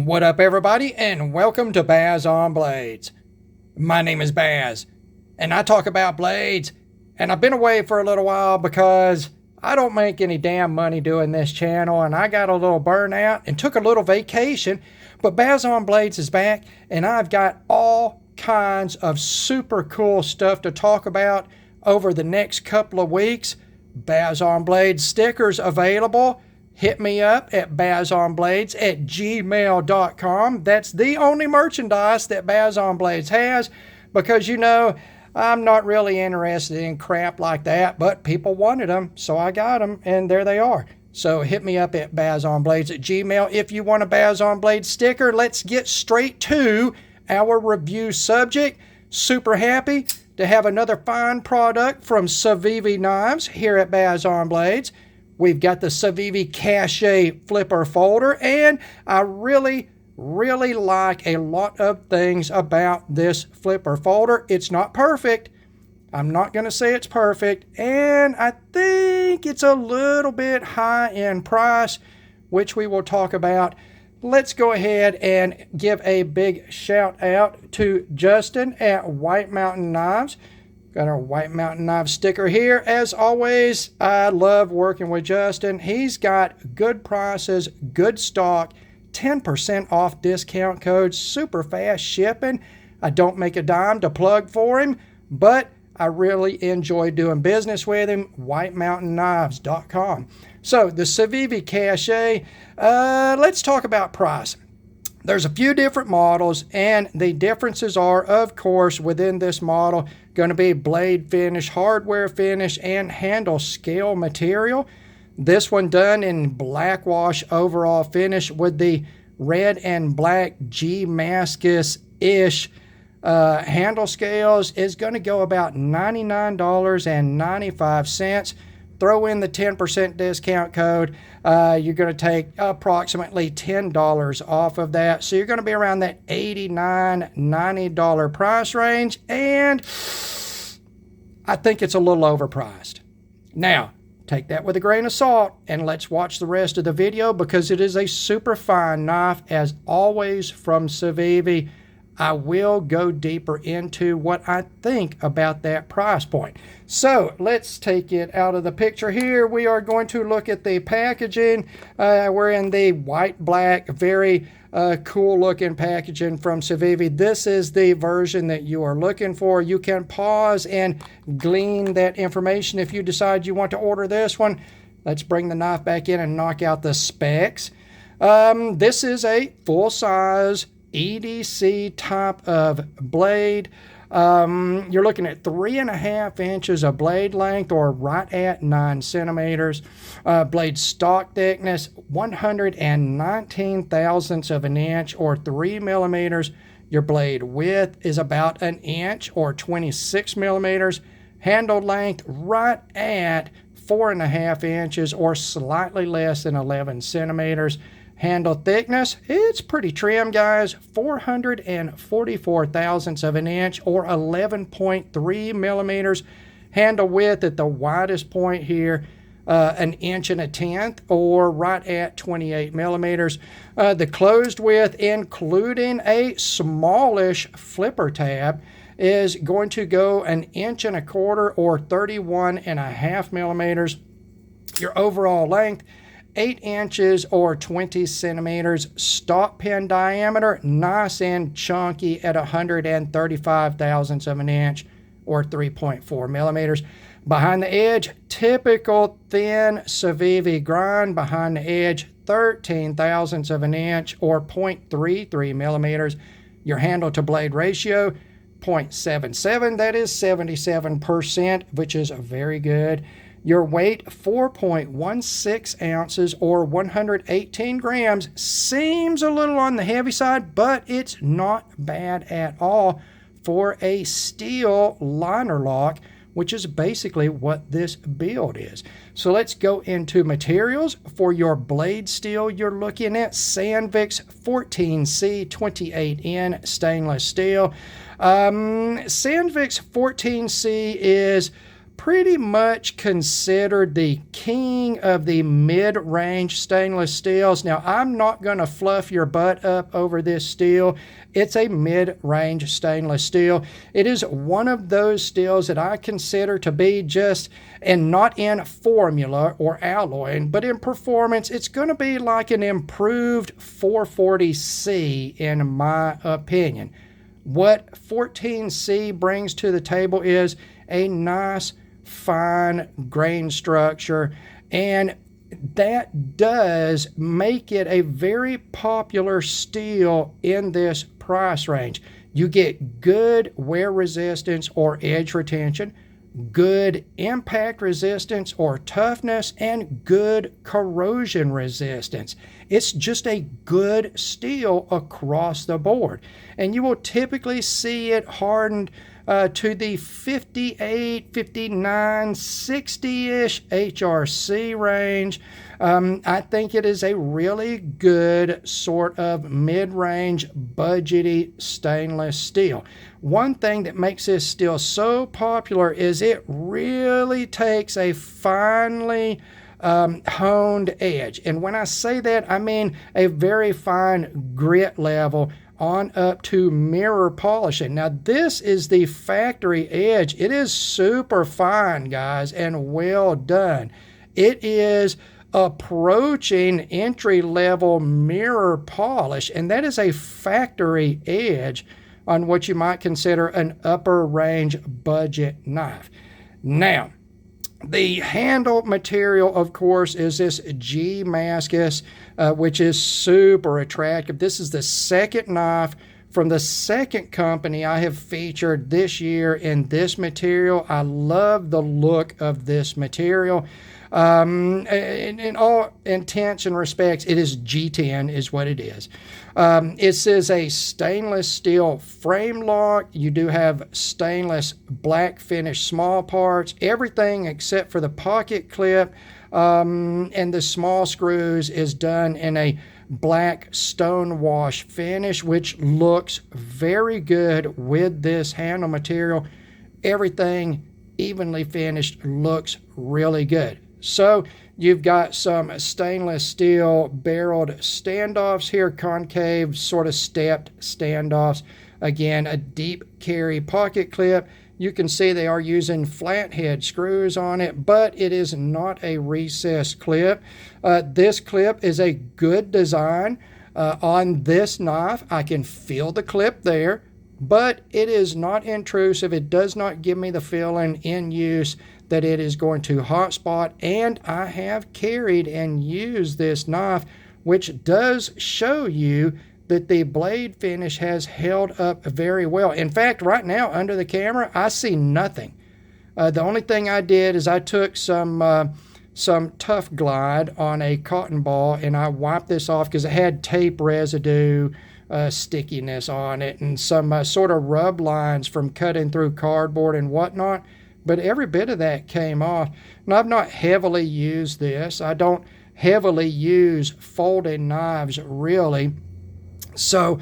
What up, everybody, and welcome to Baz on Blades. My name is Baz, and I talk about blades, and I've been away for a little while because I don't make any damn money doing this channel, and I got a little burnout and took a little vacation, but Baz on Blades is back, and I've got all kinds of super cool stuff to talk about over the next couple of weeks. Baz on Blades stickers available. Hit me up at bazonblades@gmail.com. That's the only merchandise that Baz on Blades has because, you know, I'm not really interested in crap like that, but people wanted them, so I got them, and there they are. So hit me up at bazonblades@gmail if you want a Baz on Blades sticker. Let's get straight to our review subject. Super happy to have another fine product from Civivi Knives here at Baz on Blades. We've got the Civivi Cachet flipper folder, and I really like a lot of things about this flipper folder. It's not perfect. I'm not going to say it's perfect, and I think it's a little bit high in price, which we will talk about. Let's go ahead and give a big shout out to Justin at White Mountain Knives. Got our White Mountain Knives sticker here. As always, I love working with Justin. He's got good prices, good stock, 10% off discount codes, super fast shipping. I don't make a dime to plug for him, but I really enjoy doing business with him. WhiteMountainKnives.com. So the Civivi Cachet, let's talk about price. There's a few different models, and the differences are, of course, within this model, going to be blade finish, hardware finish, and handle scale material. This one done in black wash overall finish with the red and black Damascus-ish handle scales is going to go about $99.95. Throw in the 10% discount code. You're going to take approximately $10 off of that. So you're going to be around that $89, $90 price range. And I think it's a little overpriced. Now, take that with a grain of salt and let's watch the rest of the video because it is a super fine knife as always from Civivi. I will go deeper into what I think about that price point. So let's take it out of the picture here. We are going to look at the packaging. We're in the white black, very cool looking packaging from Civivi. This is the version that you are looking for. You can pause and glean that information if you decide you want to order this one. Let's bring the knife back in and knock out the specs. This is a full-size EDC type of blade. You're looking at 3.5 inches of blade length, or right at 9 centimeters. Blade stock thickness 119 thousandths of an inch, or 3 millimeters. Your blade width is about an inch, or 26 millimeters. Handle length right at 4.5 inches, or slightly less than 11 centimeters. Handle thickness, it's pretty trim, guys. 444 thousandths of an inch, or 11.3 millimeters. Handle width at the widest point here, an inch and a tenth, or right at 28 millimeters. The closed width, including a smallish flipper tab, is going to go an inch and a quarter, or 31.5 millimeters. Your overall length, 8 inches or 20 centimeters. Stop pin diameter, nice and chunky at 135 thousandths of an inch, or 3.4 millimeters. Behind the edge, typical thin Civivi grind. Behind the edge, 13 thousandths of an inch, or 0.33 millimeters. Your handle to blade ratio, 0.77. That is 77%, which is very good. Your weight, 4.16 ounces, or 118 grams. Seems a little on the heavy side, but it's not bad at all for a steel liner lock, which is basically what this build is. So let's go into materials. For your blade steel, you're looking at Sandvik 14C 28N stainless steel. Sandvik 14C is pretty much considered the king of the mid-range stainless steels. Now, I'm not going to fluff your butt up over this steel. It's a mid-range stainless steel. It is one of those steels that I consider to be just, and not in formula or alloying, but in performance, it's going to be like an improved 440C in my opinion. What 14C brings to the table is a nice, fine grain structure, and that does make it a very popular steel in this price range. You get good wear resistance or edge retention, good impact resistance or toughness, and good corrosion resistance. It's just a good steel across the board. And you will typically see it hardened to the 58, 59, 60-ish HRC range. I think it is a really good sort of mid-range budgety stainless steel. One thing that makes this steel so popular is it really takes a finely honed edge. And when I say that, I mean a very fine grit level on up to mirror polishing. Now, this is the factory edge. It is super fine, guys, and well done. It is approaching entry-level mirror polish, and that is a factory edge on what you might consider an upper range budget knife. Now, the handle material, of course, is this G-Mascus, which is super attractive. This is the second knife from the second company I have featured this year in this material. I love the look of this material. In all intents and respects, it is G10 is what it is. It is a stainless steel frame lock. You do have stainless black finish small parts, everything except for the pocket clip, and the small screws is done in a black stone wash finish, which looks very good with this handle material. Everything evenly finished, looks really good. So you've got some stainless steel barreled standoffs here, concave sort of stepped standoffs. Again, a deep carry pocket clip. You can see they are using flathead screws on it, but it is not a recessed clip. This clip is a good design. On this knife, I can feel the clip there, but it is not intrusive. It does not give me the feeling in use that it is going to hotspot, and I have carried and used this knife, which does show you that the blade finish has held up very well. In fact, right now under the camera, I see nothing. The only thing I did is I took some Tough Glide on a cotton ball and I wiped this off because it had tape residue, stickiness on it, and some sort of rub lines from cutting through cardboard and whatnot. But every bit of that came off. And I've not heavily used this. I don't heavily use folding knives really. So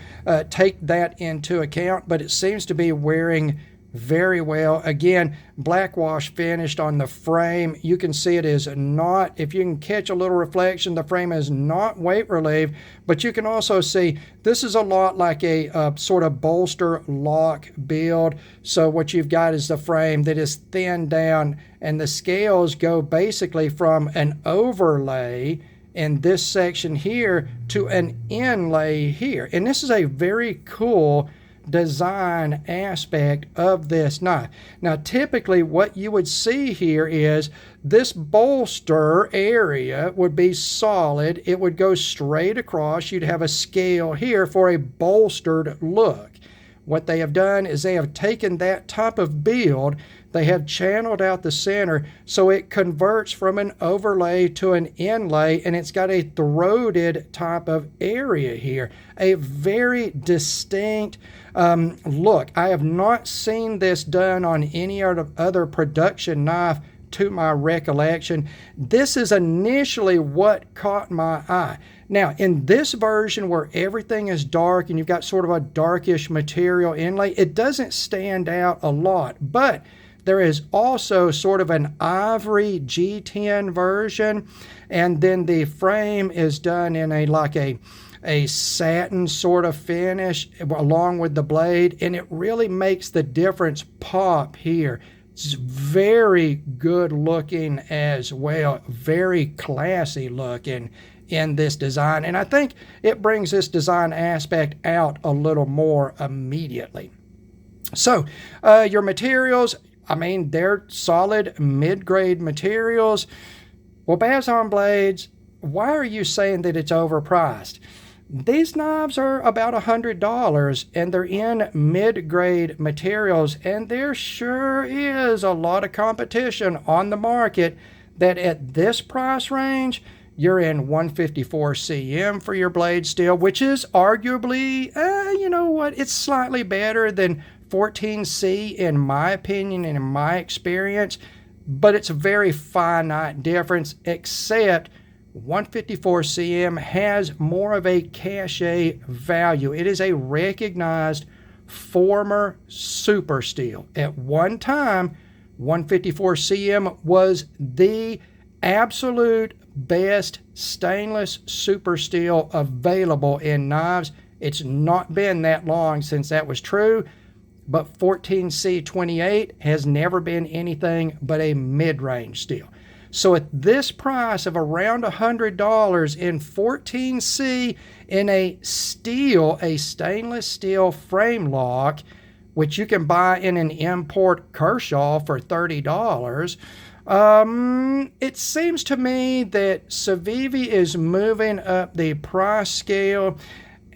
take that into account. But it seems to be wearing very well. Again, black wash finished on the frame. You can see it is not, if you can catch a little reflection, the frame is not weight relieved, but you can also see this is a lot like a sort of bolster lock build. So what you've got is the frame that is thinned down, and the scales go basically from an overlay in this section here to an inlay here. And this is a very cool design aspect of this knife. Now, typically what you would see here is this bolster area would be solid. It would go straight across. You'd have a scale here for a bolstered look. What they have done is they have taken that type of build, they have channeled out the center so it converts from an overlay to an inlay, and it's got a throated type of area here. A very distinct look. I have not seen this done on any other production knife to my recollection. This is initially what caught my eye. Now, in this version where everything is dark and you've got sort of a darkish material inlay, it doesn't stand out a lot, but There is also sort of an ivory G10 version, and then the frame is done in a satin sort of finish along with the blade, and it really makes the difference pop here. It's very good looking as well, very classy looking in this design, and I think it brings this design aspect out a little more immediately. So your materials, I mean, they're solid mid-grade materials. Well, Bazan Blades, why are you saying that it's overpriced? These knives are about $100 and they're in mid-grade materials, and there sure is a lot of competition on the market that at this price range, you're in 154 cm for your blade steel, which is arguably, you know what, it's slightly better than 14C in my opinion and in my experience, but it's a very finite difference, except 154 cm has more of a cachet value. It is a recognized former super steel. At one time, 154 cm was the absolute best stainless super steel available in knives. It's not been that long since that was true, but 14C28 has never been anything but a mid-range steel. So at this price of around $100 in 14C in a steel, a stainless steel frame lock, which you can buy in an import Kershaw for $30, it seems to me that Civivi is moving up the price scale,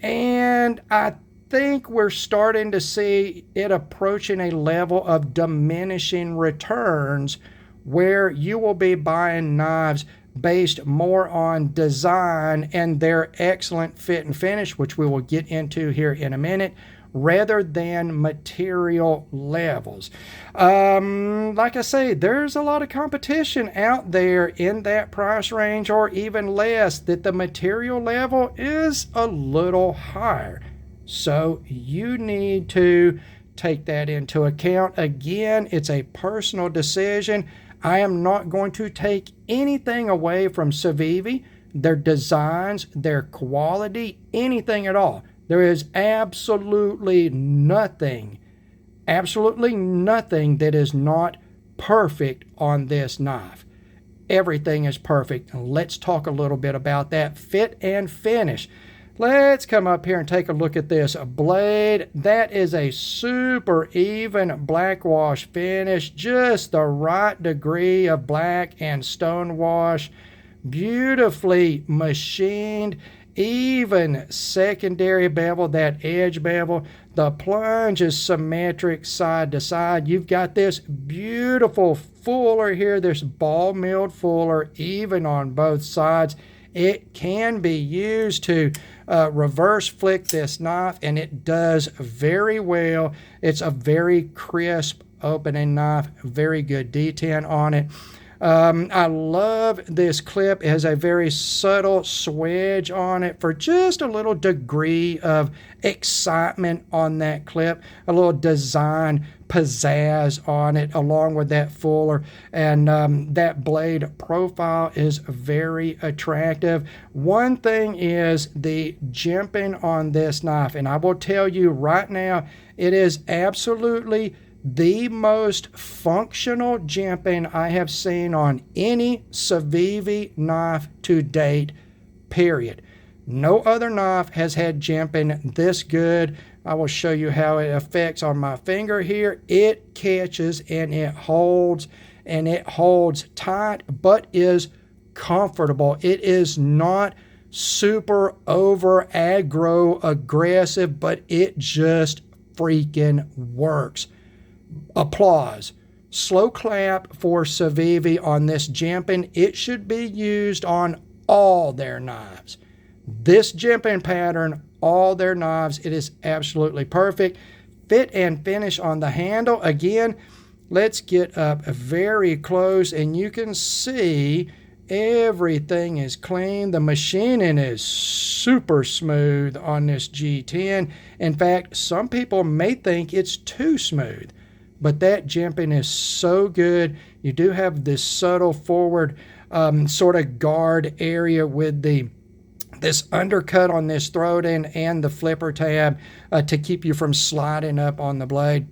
and I think we're starting to see it approaching a level of diminishing returns where you will be buying knives based more on design and their excellent fit and finish, which we will get into here in a minute, rather than material levels. Like I say, there's a lot of competition out there in that price range or even less that the material level is a little higher. So you need to take that into account. Again, it's a personal decision. I am not going to take anything away from Civivi, their designs, their quality, anything at all. There is absolutely nothing that is not perfect on this knife. Everything is perfect. Let's talk a little bit about that fit and finish. Let's come up here and take a look at this blade. That is a super even black wash finish, just the right degree of black and stone wash, beautifully machined, even secondary bevel, that edge bevel. The plunge is symmetric side to side. You've got this beautiful fuller here, this ball milled fuller, even on both sides. It can be used to reverse flick this knife, and it does very well. It's a very crisp opening knife, very good detent on it. I love this clip. It has a very subtle swedge on it for just a little degree of excitement on that clip, a little design pizzazz on it along with that fuller, and that blade profile is very attractive. One thing is the jimping on this knife, and I will tell you right now, it is absolutely the most functional jimping I have seen on any Civivi knife to date, period. No other knife has had jimping this good. I will show you how it affects on my finger here. It catches and it holds tight, but is comfortable. It is not super over aggro aggressive, but it just freaking works. Applause. Slow clap for Civivi on this jimping. It should be used on all their knives. This jimping pattern, all their knives, it is absolutely perfect. Fit and finish on the handle. Again, let's get up very close and you can see everything is clean. The machining is super smooth on this G10. In fact, some people may think it's too smooth. but that jimping is so good. You do have this subtle forward sort of guard area with this undercut on this throat end and the flipper tab to keep you from sliding up on the blade.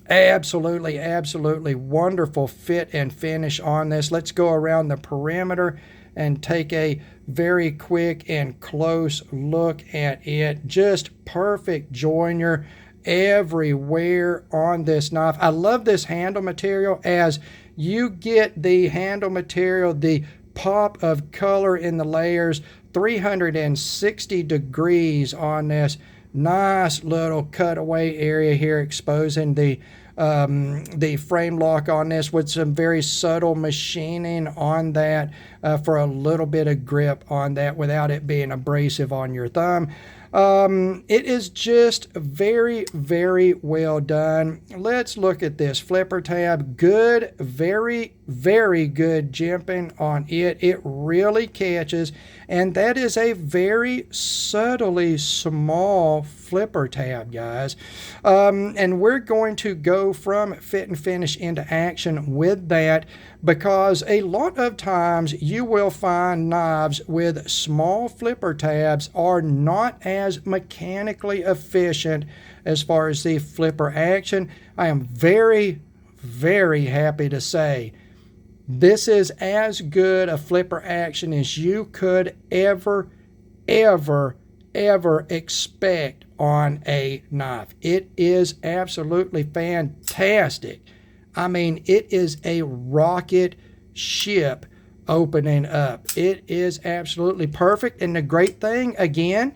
Absolutely, absolutely wonderful fit and finish on this. Let's go around the perimeter and take a very quick and close look at it. Just perfect joiner everywhere on this knife. I love this handle material. As you get the handle material, the pop of color in the layers, 360 degrees on this. Nice little cutaway area here, exposing the frame lock on this with some very subtle machining on that for a little bit of grip on that without it being abrasive on your thumb. It is just very, very well done. Let's look at this flipper tab. Good, very, very good jimping on it. It really catches, and that is a very subtly small flipper tab, guys. And we're going to go from fit and finish into action with that, because a lot of times you will find knives with small flipper tabs are not as mechanically efficient as far as the flipper action. I am very, very happy to say this is as good a flipper action as you could ever expect on a knife. It is absolutely fantastic. I mean, it is a rocket ship opening up. It is absolutely perfect. And the great thing, again,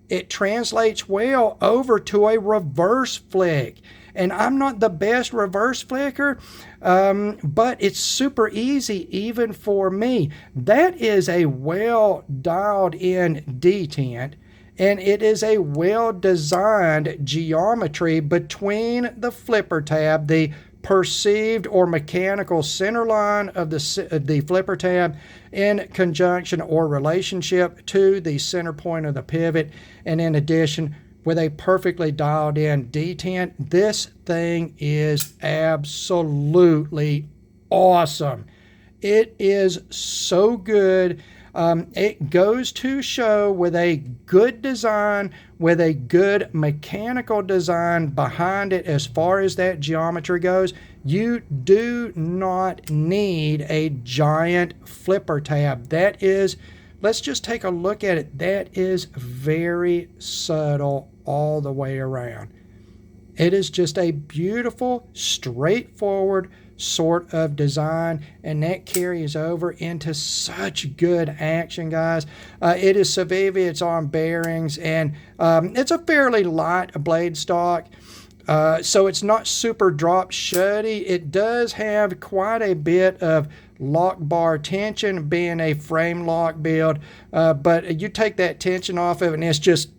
it translates well over to a reverse flick. And I'm not the best reverse flicker, but it's super easy even for me. That is a well dialed in detent, and it is a well designed geometry between the flipper tab, the perceived or mechanical center line of the flipper tab in conjunction or relationship to the center point of the pivot, and in addition with a perfectly dialed in detent. This thing is absolutely awesome. It is so good. It goes to show with a good design, with a good mechanical design behind it as far as that geometry goes, you do not need a giant flipper tab. That is, let's just take a look at it. That is very subtle all the way around. It is just a beautiful, straightforward sort of design, and that carries over into such good action, guys. It is Civivi, it's on bearings, and it's a fairly light blade stock, so it's not super drop shutty. It does have quite a bit of lock bar tension, being a frame lock build, but you take that tension off of it and it's just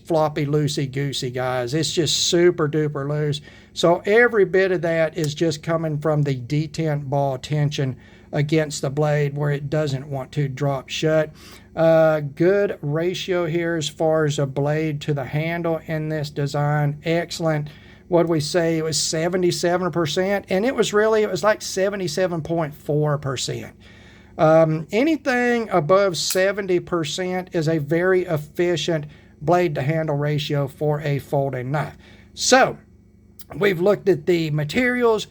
floppy, loosey-goosey, guys. It's just super duper loose. So every bit of that is just coming from the detent ball tension against the blade where it doesn't want to drop shut. Good ratio here as far as a blade to the handle in this design. Excellent. What did we say? It was 77%, and it was like 77.4%. Anything above 70% is a very efficient blade to handle ratio for a folding knife. So we've looked at the materials,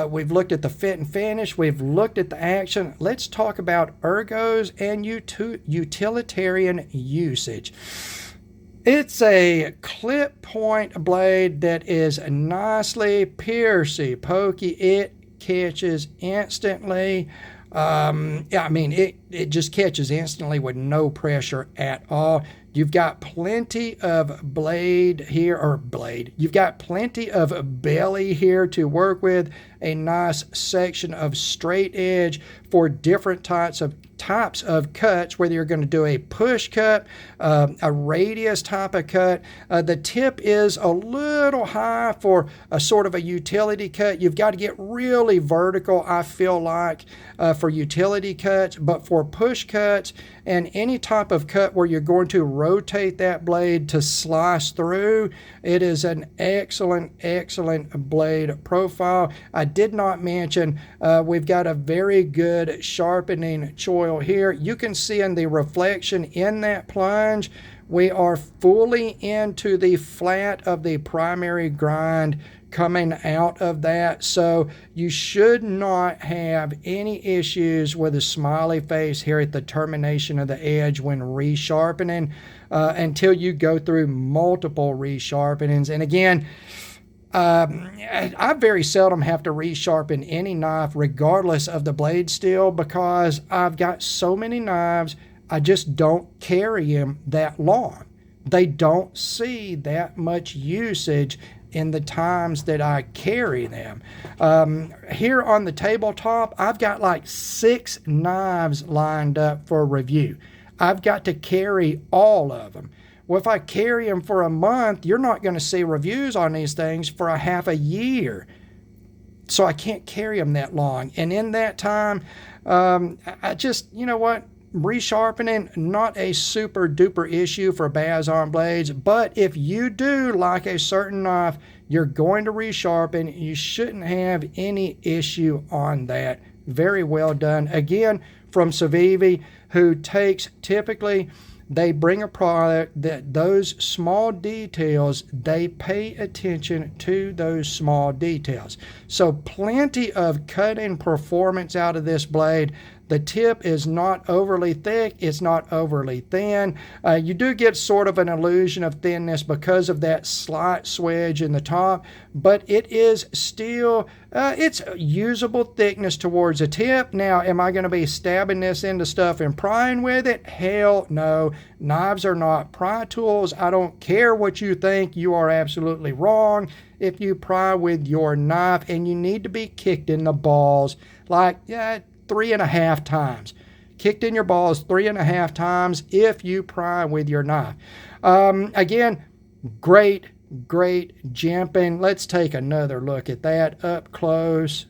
we've looked at the fit and finish, we've looked at the action. Let's talk about ergos and utilitarian usage. It's a clip point blade that is nicely piercy pokey. It catches instantly. I mean, it just catches instantly with no pressure at all. You've got plenty of you've got plenty of belly here to work with, a nice section of straight edge for different types of types of cuts, whether you're going to do a push cut, a radius type of cut. The tip is a little high for a sort of a utility cut. You've got to get really vertical, I feel like, for utility cuts, but for push cuts and any type of cut where you're going to rotate that blade to slice through, it is an excellent, excellent blade profile. I did not mention we've got a very good sharpening choil here. You can see in the reflection in that plunge, we are fully into the flat of the primary grind coming out of that, so you should not have any issues with a smiley face here at the termination of the edge when resharpening until you go through multiple resharpenings. And again, I very seldom have to resharpen any knife regardless of the blade steel, because I've got so many knives, I just don't carry them that long. They don't see that much usage in the times that I carry them. Here on the tabletop, I've got like 6 knives lined up for review. I've got to carry all of them. Well, if I carry them for a month, you're not going to see reviews on these things for a half a year. So I can't carry them that long. And in that time, I just, you know what? Resharpening, not a super duper issue for Bazon blades, but if you do like a certain knife, you're going to resharpen. You shouldn't have any issue on that. Very well done. Again, from Civivi, who takes typically, they bring a product that those small details, they pay attention to those small details. So plenty of cutting performance out of this blade. The tip is not overly thick, it's not overly thin. You do get sort of an illusion of thinness because of that slight swedge in the top, but it is still, it's usable thickness towards a tip. Now, am I going to be stabbing this into stuff and prying with it? Hell no. Knives are not pry tools. I don't care what you think. You are absolutely wrong if you pry with your knife, and you need to be kicked in the balls like 3.5 times. Kicked in your balls 3.5 times if you pry with your knife. Again, great jimping. Let's take another look at that up close.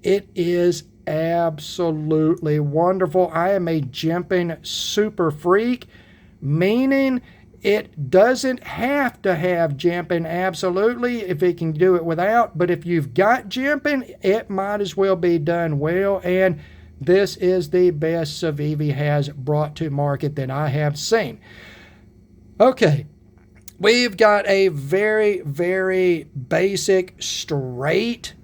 It is absolutely wonderful. I am a jimping super freak, meaning it doesn't have to have jimping, absolutely, if it can do it without. But if you've got jimping, it might as well be done well. And this is the best Civivi has brought to market that I have seen. Okay, we've got a very, very basic, straight,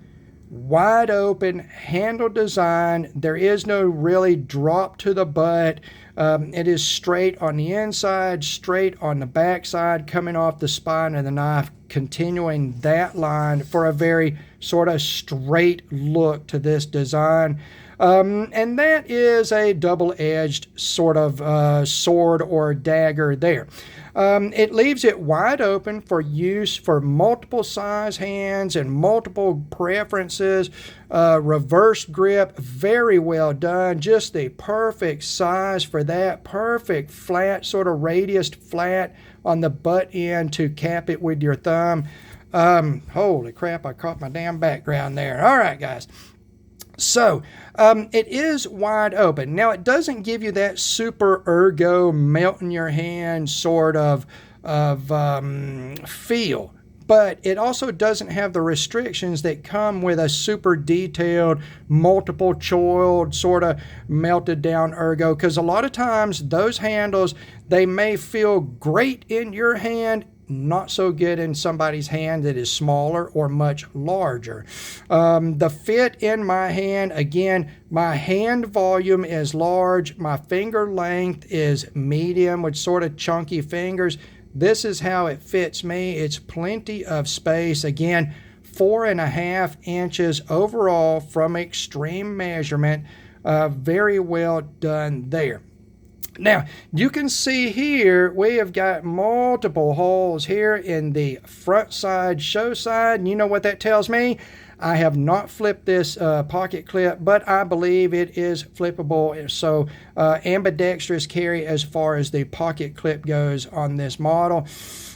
wide open handle design. There is no really drop to the butt. It is straight on the inside, straight on the back side, coming off the spine of the knife, continuing that line for a very sort of straight look to this design. And that is a double-edged sort of sword or dagger there. It leaves it wide open for use for multiple size hands and multiple preferences. Reverse grip, very well done. Just the perfect size for that. Perfect flat, sort of radius flat on the butt end to cap it with your thumb. Holy crap, I caught my damn background there. All right, guys. So it is wide open. Now, it doesn't give you that super ergo melt in your hand sort of feel, but it also doesn't have the restrictions that come with a super detailed, multiple choiled, sort of melted down ergo, because a lot of times those handles, they may feel great in your hand, not so good in somebody's hand that is smaller or much larger. The fit in my hand, again, my hand volume is large, my finger length is medium with sort of chunky fingers. This is how it fits me. It's plenty of space. Again, 4.5 inches overall from extreme measurement. Very well done there. Now, you can see here, we have got multiple holes here in the front side, show side. And you know what that tells me? I have not flipped this pocket clip, but I believe it is flippable. So ambidextrous carry as far as the pocket clip goes on this model.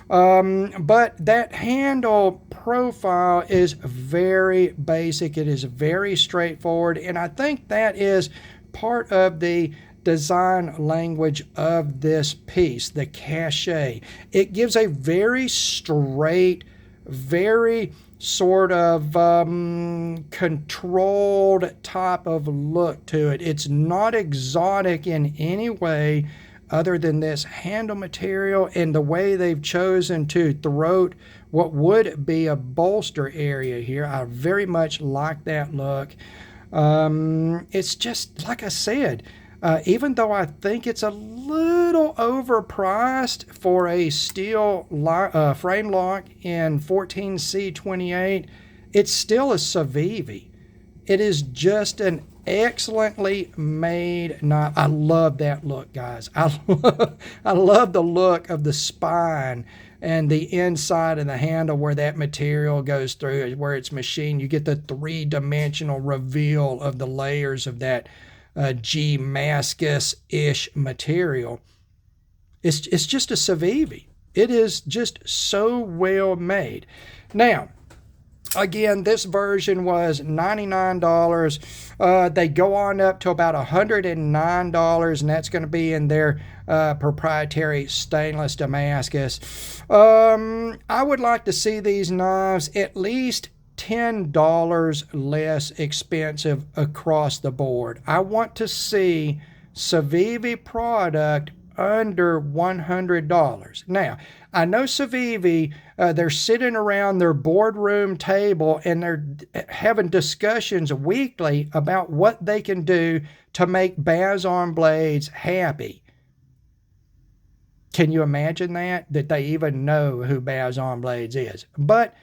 But that handle profile is very basic. It is very straightforward, and I think that is part of the design language of this piece, the cachet. It gives a very straight, very sort of controlled type of look to it. It's not exotic in any way other than this handle material and the way they've chosen to throat what would be a bolster area here. I very much like that look. It's just, like I said, even though I think it's a little overpriced for a steel frame lock in 14C28, it's still a Civivi. It is just an excellently made knife. I love that look, guys. I love the look of the spine and the inside of the handle where that material goes through, where it's machined. You get the three-dimensional reveal of the layers of that Damascus-ish material. It's just a Civivi. It is just so well made. Now, again, this version was $99. They go on up to about $109, and that's going to be in their proprietary stainless Damascus. I would like to see these knives at least $10 less expensive across the board. I want to see Civivi product under $100. Now, I know Civivi, they're sitting around their boardroom table and they're having discussions weekly about what they can do to make Bazarm blades happy. Can you imagine that they even know who Bazarm blades is? But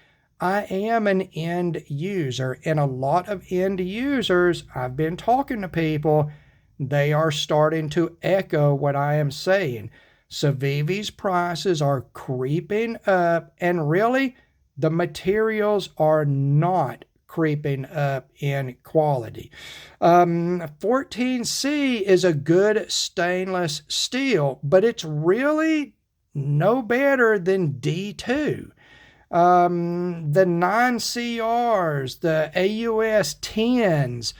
I am an end user, and a lot of end users, I've been talking to people, they are starting to echo what I am saying. Civivi's prices are creeping up, and really, the materials are not creeping up in quality. 14C is a good stainless steel, but it's really no better than D2. The 9CRs, the AUS 10s,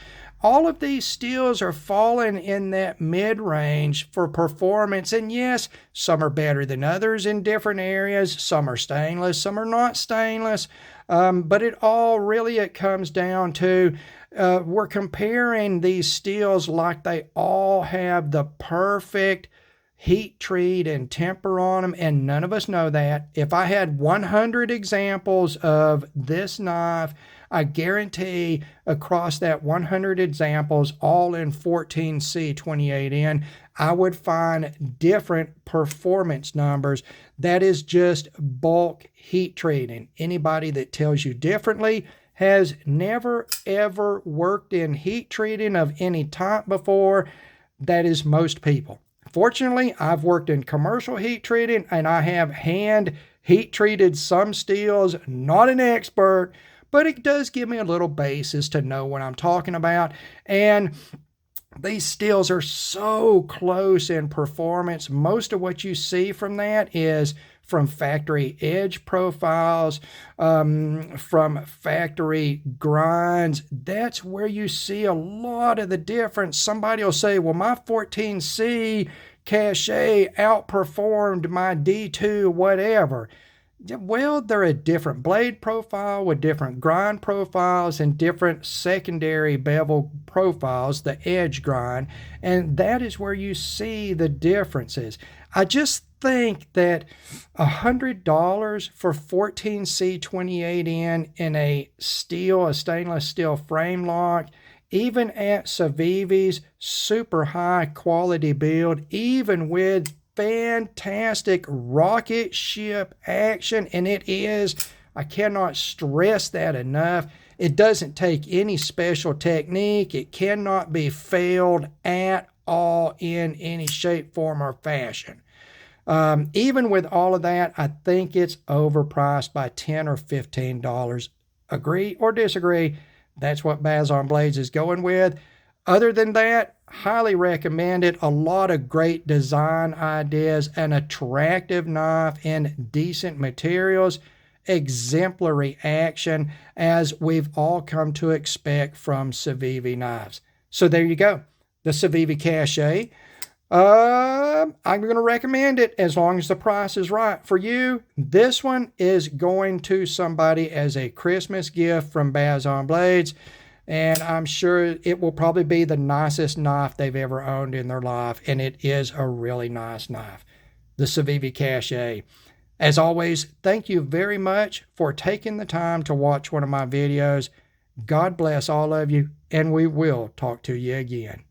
all of these steels are falling in that mid-range for performance. And yes, some are better than others in different areas. Some are stainless, some are not stainless. But it comes down to we're comparing these steels like they all have the perfect heat treat and temper on them, and none of us know that. If I had 100 examples of this knife, I guarantee across that 100 examples, all in 14C28N, I would find different performance numbers. That is just bulk heat treating. Anybody that tells you differently has never ever worked in heat treating of any type before. That is most people. Fortunately, I've worked in commercial heat treating, and I have hand heat treated some steels. Not an expert, but it does give me a little basis to know what I'm talking about. And these steels are so close in performance. Most of what you see from that is from factory edge profiles, from factory grinds. That's where you see a lot of the difference. Somebody will say, well, my 14C Cachet outperformed my D2 whatever. Well, they're a different blade profile with different grind profiles and different secondary bevel profiles, the edge grind, and that is where you see the differences. I just think that $100 for 14C28N in a stainless steel frame lock, even at Civivi's super high quality build, even with fantastic rocket ship action, and it is, I cannot stress that enough. It doesn't take any special technique. It cannot be failed at all in any shape, form, or fashion. Even with all of that, I think it's overpriced by $10 or $15 Agree or disagree, that's what Bazon Blades is going with. Other than that, highly recommend it. A lot of great design ideas, an attractive knife in decent materials, exemplary action, as we've all come to expect from Civivi knives. So there you go, the Civivi Cachet. I'm going to recommend it as long as the price is right for you. This one is going to somebody as a Christmas gift from Bazon Blades, and I'm sure it will probably be the nicest knife they've ever owned in their life, and it is a really nice knife, the Civivi Cachet. As always, thank you very much for taking the time to watch one of my videos. God bless all of you, and we will talk to you again.